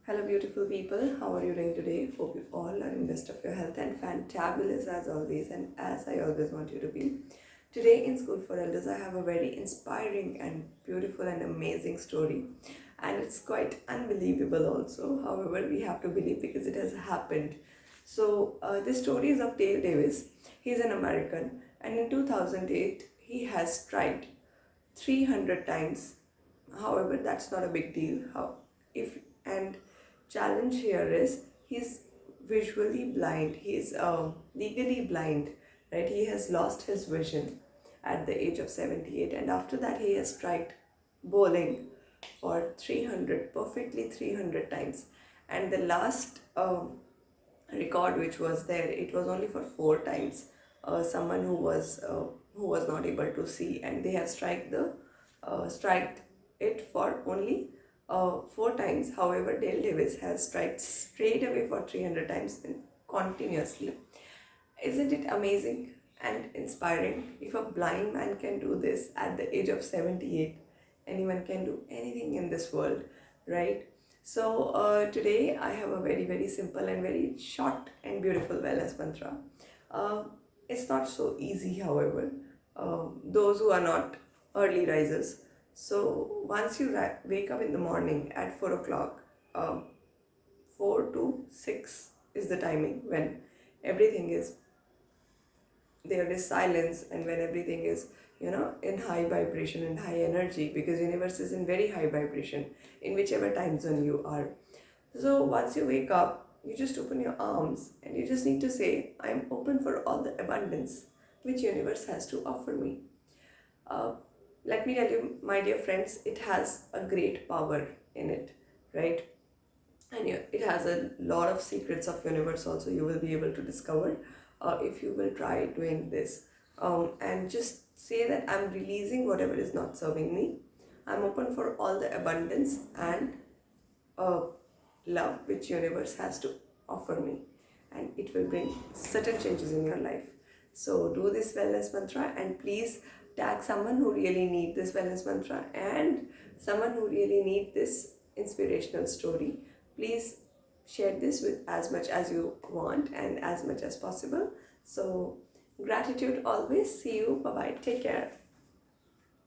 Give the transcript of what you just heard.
Hello, beautiful people. How are you doing today? Hope you all are in best of your health and fantabulous as always, and as I always want you to be. Today in School for Elders, I have a very inspiring and beautiful and amazing story, and it's quite unbelievable also. However, we have to believe because it has happened. This story is of Dale Davis. He's an American, and in 2008, he has tried 300 times. However, that's not a big deal. How if and challenge here is he's visually blind. He's legally blind, right? He has lost his vision at the age of 78, and after that he has tried bowling for 300 perfectly 300 times, and the last record which was there, it was only for 4 times. Someone who was not able to see, and they have striked it for only 4 times. However, Dale Davis has striked straight away for 300 times and continuously. Isn't it amazing and inspiring? If a blind man can do this at the age of 78, anyone can do anything in this world, right? Today I have a very, very simple and very short and beautiful wellness mantra. Uh, it's not so easy, however, those who are not early risers. So, once you wake up in the morning at 4 o'clock, 4 to 6 is the timing when everything is there is silence, and when everything is in high vibration and high energy, because universe is in very high vibration in whichever time zone you are. So once you wake up, you just open your arms and you just need to say, I am open for all the abundance which universe has to offer me. uh, Let me tell you, my dear friends, it has a great power in it, right? And it has a lot of secrets of universe also you will be able to discover if you will try doing this, and just say that I'm releasing whatever is not serving me. I'm open for all the abundance and uh, love which universe has to offer me, and it will bring certain changes in your life. So do this wellness mantra, and please tag someone who really need this wellness mantra and someone who really need this inspirational story. Please share this with as much as you want and as much as possible. So gratitude always. See you. Bye bye. Take care.